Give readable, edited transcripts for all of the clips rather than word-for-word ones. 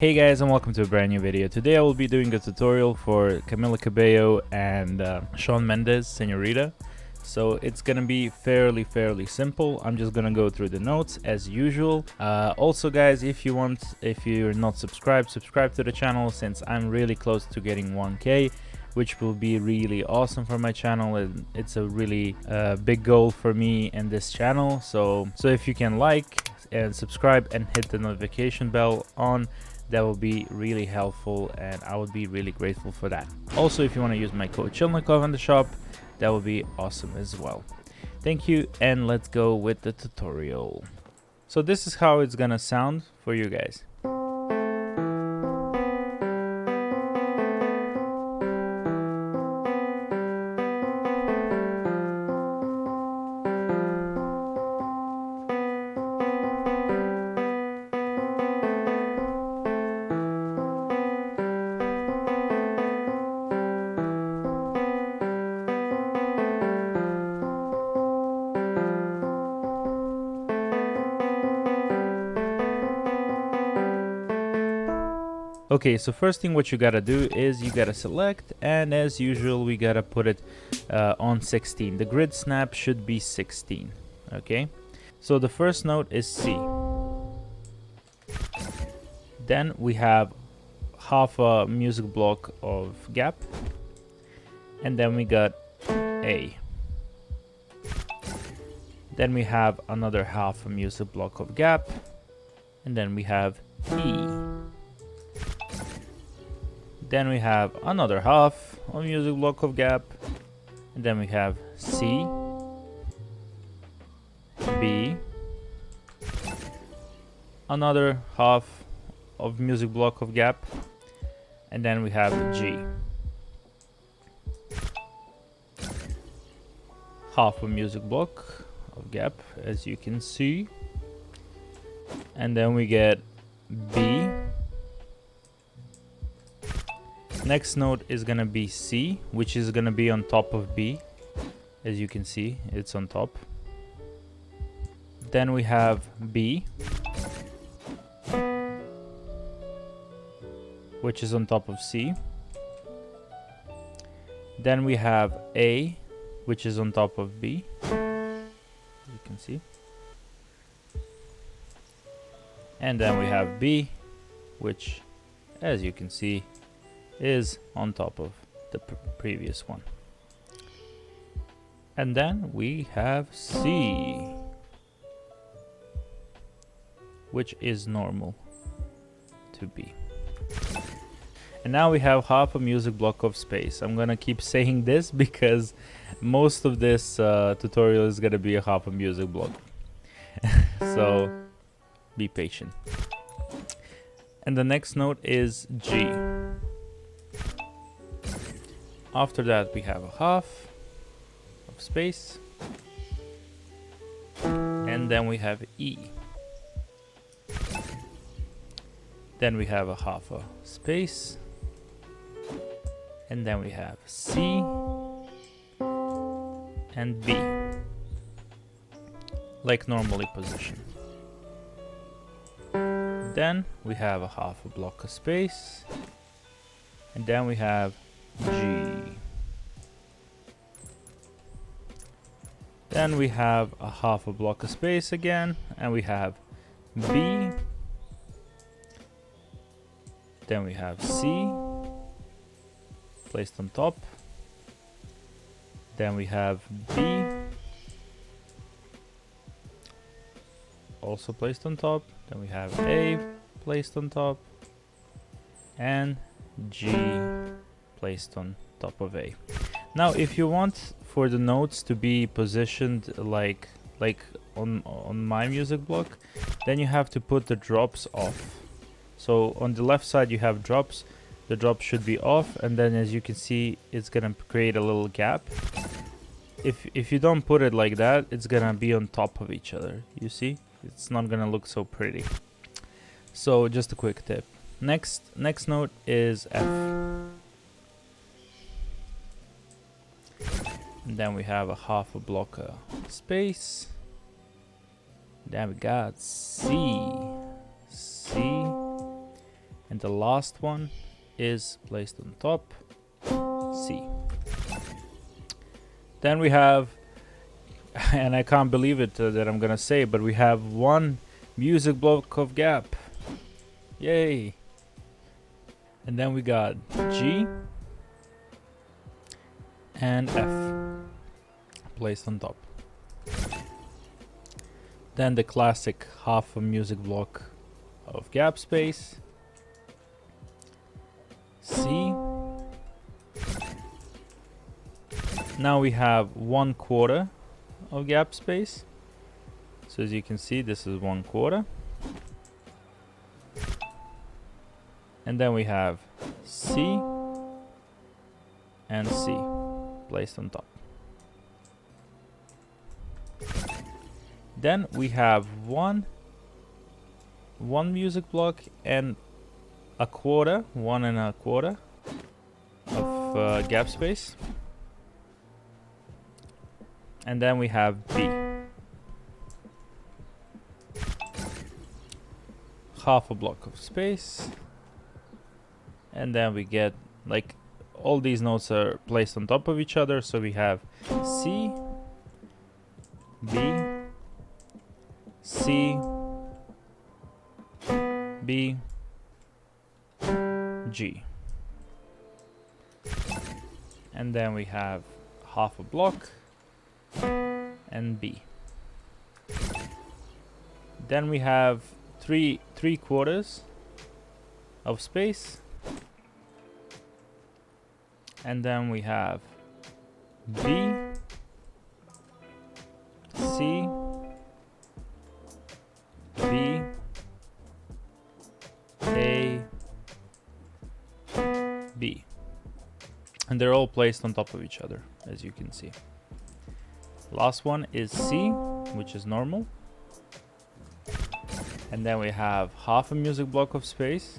Hey guys, and welcome to a brand new video. Today I will be doing a tutorial for Camila Cabello and Shawn Mendes, Señorita. So it's gonna be fairly simple. I'm just gonna go through the notes as usual. Also guys, if you're not subscribed, subscribe to the channel, since I'm really close to getting 1K, which will be really awesome for my channel, and it's a really big goal for me and this channel. So if you can like and subscribe and hit the notification bell on, that will be really helpful, and I would be really grateful for that. Also, if you want to use my code ChillNikov in the shop, that would be awesome as well. Thank you, and let's go with the tutorial. So this is how it's gonna sound for you guys. Okay, so first thing what you gotta do is you gotta select, and as usual we gotta put it on 16. The grid snap should be 16. Okay, so the first note is C. Then we have half a music block of gap, and then we got A. Then we have another half a music block of gap, and then we have E. Then we have another half of music block of gap, and then we have C, B, another half of music block of gap, and then we have G. Half a music block of gap, as you can see, and then we get B. Next note is gonna be C, which is gonna be on top of B. As you can see, it's on top. Then we have B, which is on top of C. Then we have A, which is on top of B. You can see. And then we have B, which, as you can see, is on top of the previous one. And then we have C, which is normal to B. And now we have half a music block of space. I'm gonna keep saying this because most of this tutorial is gonna be a half a music block. So be patient. And the next note is G. After that we have a half of space, and then we have E. Then we have a half a space, and then we have C and B, like normally positioned. Then we have a half a block of space, and then we have G. Then we have a half a block of space again, and we have B. Then we have C placed on top. Then we have B also placed on top. Then we have A placed on top, and G placed on top of A. Now if you want for the notes to be positioned like on my music block, then you have to put the drops off. So on the left side you have drops, the drops should be off, and then as you can see it's gonna create a little gap. If you don't put it like that, it's gonna be on top of each other. You see, it's not gonna look so pretty. So just a quick tip. Next note is F. And then we have a half a block of space. Then we got C, and the last one is placed on top, C. Then we have, and I can't believe it that I'm gonna say, but we have one music block of gap. Yay! And then we got G and F placed on top. Then the classic half a music block of gap space, C. Now we have 1/4 of gap space. So as you can see, this is 1/4. And then we have C and C placed on top. Then we have one music block and 1/4, 1 1/4 of gap space. And then we have B. Half a block of space. And then we get, like, all these notes are placed on top of each other. So we have C, B, C, B, G. And then we have half a block and B. Then we have 3/4 of space. And then we have B, C, B, A, B. And they're all placed on top of each other, as you can see. Last one is C, which is normal. And then we have half a music block of space.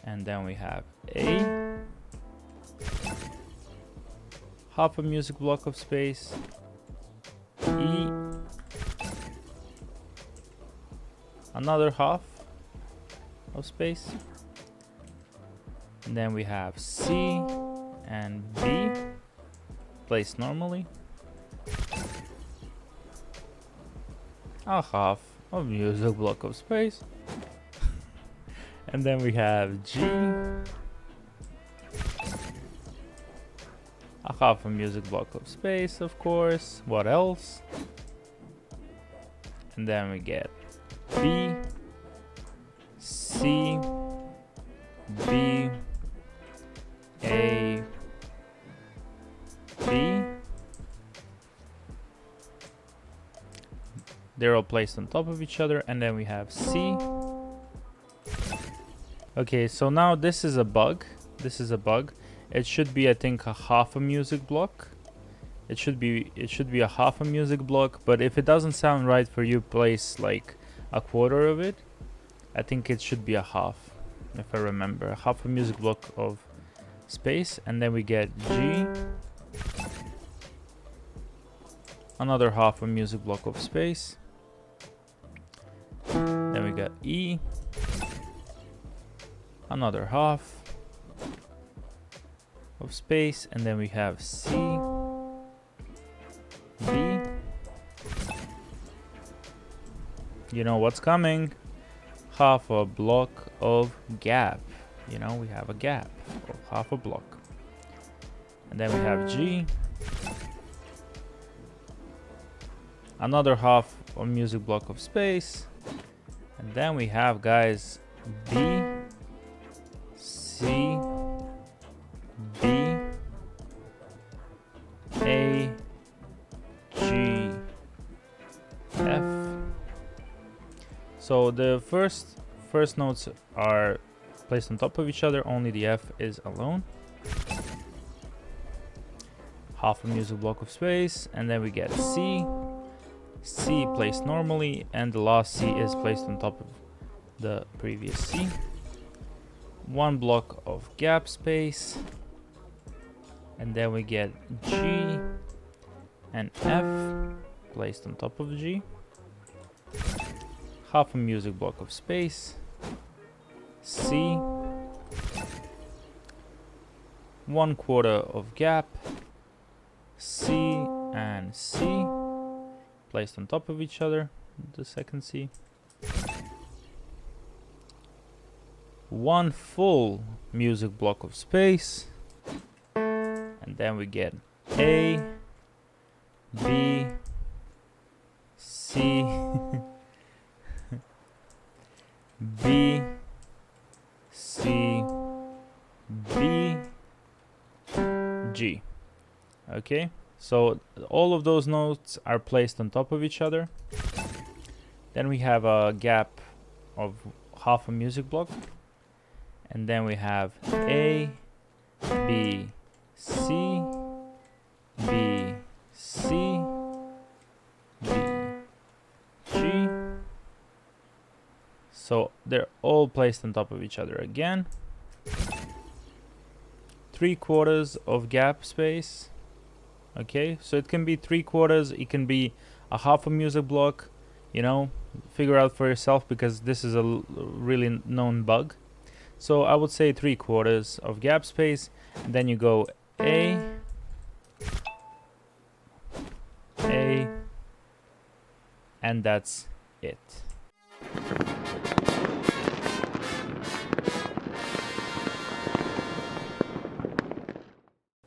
And then we have A, half a music block of space, E, another half of space, and then we have C and B placed normally, a half of music block of space, and then we have G, a half a music block of space, of course. What else? And then we get B, C, B, A, B. They're all placed on top of each other, and then we have C. Okay, so now this is a bug. This is a bug. It should be, I think, a half a music block. It should be a half a music block, but if it doesn't sound right for you, place like 1/4 of it. I think it should be a half, if I remember. A half a music block of space, and then we get G, another half a music block of space. Then we got E, another half of space, and then we have C, B. You know what's coming? Half a block of gap. You know, we have a gap of half a block. And then we have G, another half a music block of space. And then we have, guys, B, C, B, A, G, F. So the first notes are placed on top of each other, only the F is alone. Half a music block of space, and then we get C, C placed normally, and the last C is placed on top of the previous C. One block of gap space, and then we get G and F placed on top of G. Half a music block of space, C, 1/4 of gap, C and C, placed on top of each other, the second C. 1 full music block of space, and then we get A, B, C, B, C, B, G. Okay, so all of those notes are placed on top of each other. Then we have a gap of half a music block, and then we have A, B, C, B, C, B, G. So they're all placed on top of each other again. 3/4 of gap space. Okay, so it can be 3/4, it can be a half a music block, you know, figure out for yourself, because this is a really known bug. So I would say 3/4 of gap space, and then you go A, and that's it.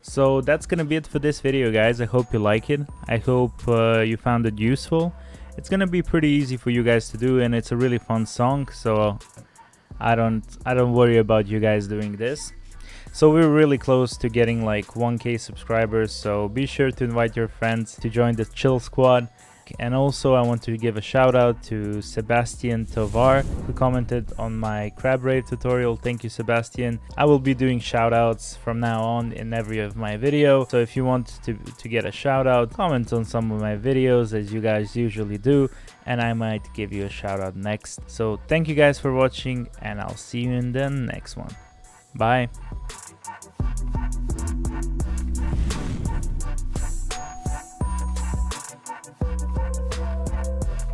So that's gonna be it for this video, guys. I hope you like it. I hope you found it useful. It's gonna be pretty easy for you guys to do, and it's a really fun song, so I don't worry about you guys doing this. So we're really close to getting like 1K subscribers, so be sure to invite your friends to join the Chill Squad. And also I want to give a shout out to Sebastian Tovar, who commented on my crab rave tutorial. Thank you, Sebastian. I will be doing shout outs from now on in every of my video, so if you want to get a shout out, comment on some of my videos as you guys usually do, and I might give you a shout out next. So thank you guys for watching, and I'll see you in the next one. Bye.